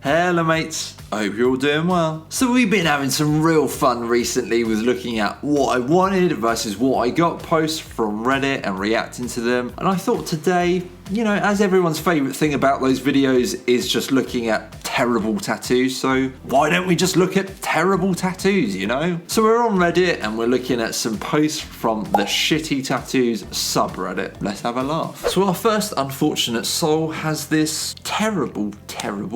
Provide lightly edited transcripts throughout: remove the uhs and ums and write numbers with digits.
Hello mates, I hope you're all doing well. So we've been having some real fun recently with looking at what I wanted versus what I got posts from Reddit and reacting to them. And I thought today, as everyone's favourite thing about those videos is just looking at terrible tattoos, so why don't we just look at terrible tattoos, So we're on Reddit and we're looking at some posts from the shitty tattoos subreddit. Let's have a laugh. So our first unfortunate soul has this terrible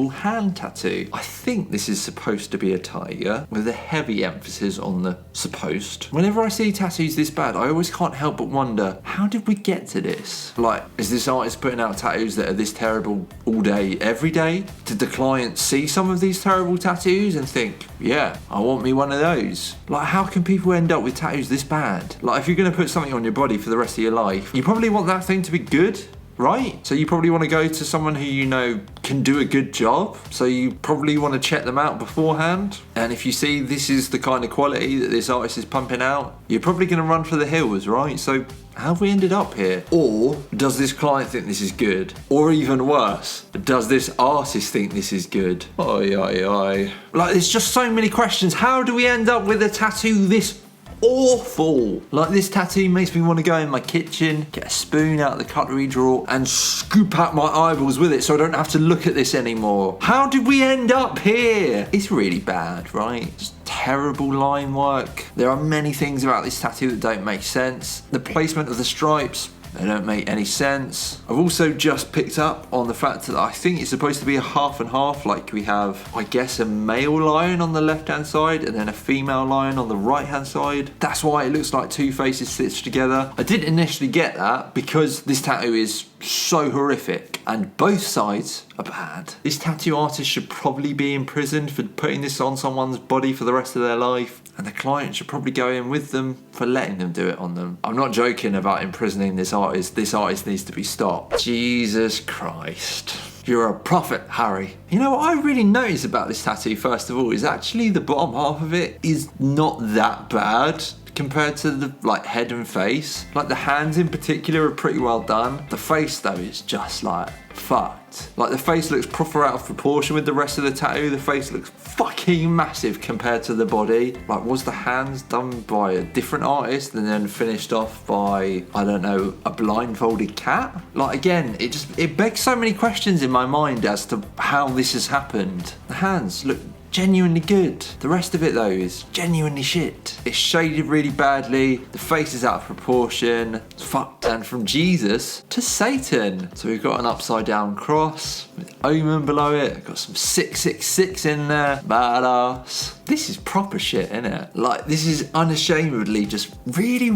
hand tattoo. I think this is supposed to be a tiger with a heavy emphasis on the supposed. Whenever I see tattoos this bad, I always can't help but wonder, how did we get to this? Like, is this artist putting out tattoos that are this terrible all day, every day? Did the client see some of these terrible tattoos and think, yeah, I want me one of those? Like, how can people end up with tattoos this bad? Like, if you're going to put something on your body for the rest of your life, you probably want that thing to be good, right? So you probably want to go to someone who can do a good job. So you probably want to check them out beforehand. And if you see this is the kind of quality that this artist is pumping out, you're probably going to run for the hills, right? So how have we ended up here? Or does this client think this is good? Or even worse, does this artist think this is good? Oi. Like, there's just so many questions. How do we end up with a tattoo this awful? Like, this tattoo makes me want to go in my kitchen, get a spoon out of the cutlery drawer and scoop out my eyeballs with it so I don't have to look at this anymore. How did we end up here? It's really bad, right? It's terrible line work. There are many things about this tattoo that don't make sense. The placement of the stripes, they don't make any sense. I've also just picked up on the fact that I think it's supposed to be a half and half. Like, we have, I guess, a male lion on the left-hand side and then a female lion on the right-hand side. That's why it looks like two faces stitched together. I didn't initially get that because this tattoo is so horrific and both sides are bad. This tattoo artist should probably be imprisoned for putting this on someone's body for the rest of their life, and the client should probably go in with them for letting them do it on them. I'm not joking about imprisoning this artist. This artist needs to be stopped. Jesus Christ. You're a prophet, Harry. You know what I really noticed about this tattoo, first of all, is actually the bottom half of it is not that bad compared to the head and face. Like, the hands in particular are pretty well done. The face though is just fucked. Like, the face looks proper out of proportion with the rest of the tattoo. The face looks fucking massive compared to the body. Like, was the hands done by a different artist and then finished off by, I don't know, a blindfolded cat? Like, again, it begs so many questions in my mind as to how this has happened. The hands look genuinely good. The rest of it though is genuinely shit. It's shaded really badly. The face is out of proportion. It's fucked. And from Jesus to Satan. So we've got an upside down cross with omen below it. Got some 666 in there. Badass. This is proper shit, isn't it? Like, this is unashamedly just really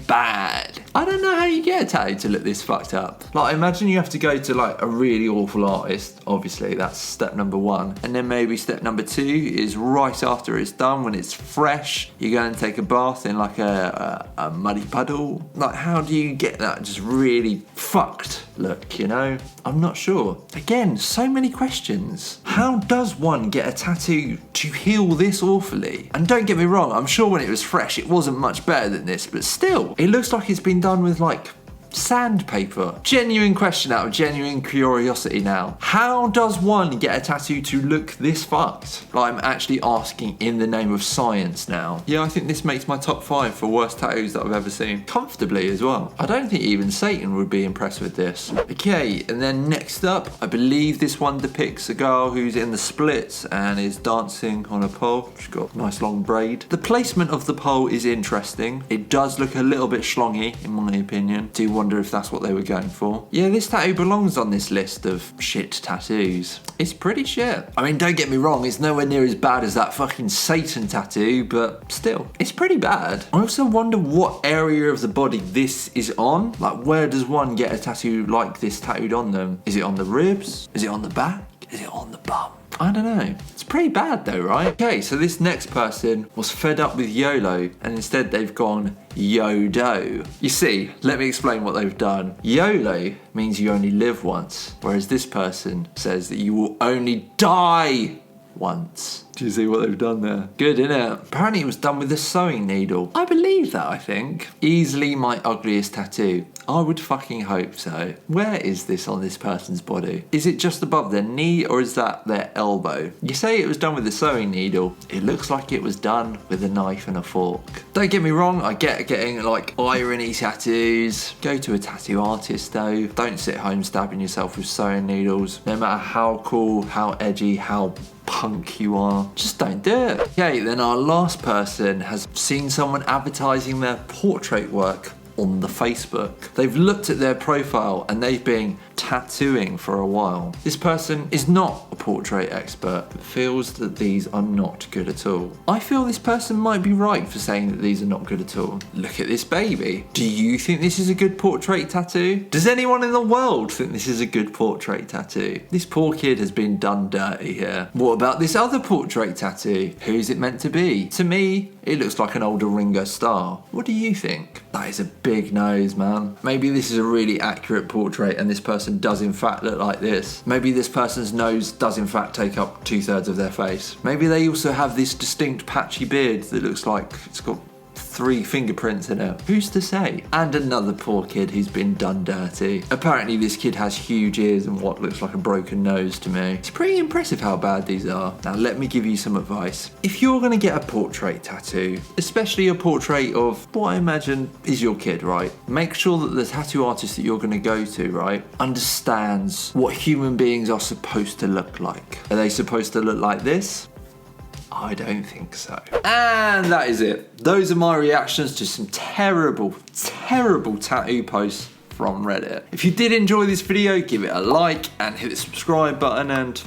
bad. I don't know how you get a tattoo to look this fucked up. Like, imagine you have to go to a really awful artist. Obviously, that's step number one. And then maybe step number two is right after it's done, when it's fresh, you go and take a bath in a muddy puddle. Like, how do you get that just really fucked look, I'm not sure. Again, so many questions. How does one get a tattoo to heal this awfully? And don't get me wrong, I'm sure when it was fresh it wasn't much better than this, but still, it looks like it's been done with sandpaper. Genuine question out of genuine curiosity now. How does one get a tattoo to look this fucked? Like, I'm actually asking in the name of science now. Yeah, I think this makes my top 5 for worst tattoos that I've ever seen. Comfortably as well. I don't think even Satan would be impressed with this. Okay, and then next up, I believe this one depicts a girl who's in the splits and is dancing on a pole. She's got a nice long braid. The placement of the pole is interesting. It does look a little bit schlongy, in my opinion. Do wonder if that's what they were going for. Yeah, this tattoo belongs on this list of shit tattoos. It's pretty shit. I mean, don't get me wrong, it's nowhere near as bad as that fucking Satan tattoo, but still, it's pretty bad. I also wonder what area of the body this is on. Like, where does one get a tattoo like this tattooed on them? Is it on the ribs? Is it on the back? Is it on the bum? I don't know. It's pretty bad though, right? Okay, so this next person was fed up with YOLO and instead they've gone Yodo. You see, let me explain what they've done. YOLO means you only live once, whereas this person says that you will only die once. Do you see what they've done there? Good, innit? Apparently it was done with a sewing needle. I believe that, I think. Easily my ugliest tattoo. I would fucking hope so. Where is this on this person's body? Is it just above their knee or is that their elbow? You say it was done with a sewing needle. It looks like it was done with a knife and a fork. Don't get me wrong, I get getting like irony tattoos. Go to a tattoo artist though. Don't sit home stabbing yourself with sewing needles. No matter how cool, how edgy, how punk you are, just don't do it. Okay, then our last person has seen someone advertising their portrait work on the Facebook. They've looked at their profile and they've been tattooing for a while. This person is not a portrait expert, but feels that these are not good at all. I feel this person might be right for saying that these are not good at all. Look at this baby. Do you think this is a good portrait tattoo? Does anyone in the world think this is a good portrait tattoo? This poor kid has been done dirty here. What about this other portrait tattoo? Who's it meant to be? To me, it looks like an older Ringo Starr. What do you think? That is a big nose, man. Maybe this is a really accurate portrait and this person does in fact look like this. Maybe this person's nose does in fact take up 2/3 of their face. Maybe they also have this distinct patchy beard that looks like it's got 3 fingerprints in it. Who's to say? And another poor kid who's been done dirty. Apparently this kid has huge ears and what looks like a broken nose to me. It's pretty impressive how bad these are. Now let me give you some advice. If you're gonna get a portrait tattoo, especially a portrait of what I imagine is your kid, right? Make sure that the tattoo artist that you're gonna go to, right, understands what human beings are supposed to look like. Are they supposed to look like this? I don't think so. And that is it. Those are my reactions to some terrible, terrible tattoo posts from Reddit. If you did enjoy this video, give it a like and hit the subscribe button and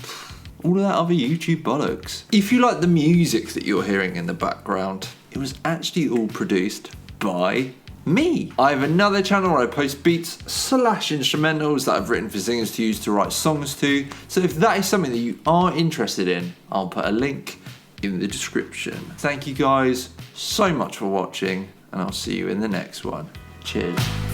all of that other YouTube bollocks. If you like the music that you're hearing in the background, it was actually all produced by me. I have another channel where I post beats / instrumentals that I've written for singers to use to write songs to. So if that is something that you are interested in, I'll put a link in the description. Thank you guys so much for watching and I'll see you in the next one. Cheers.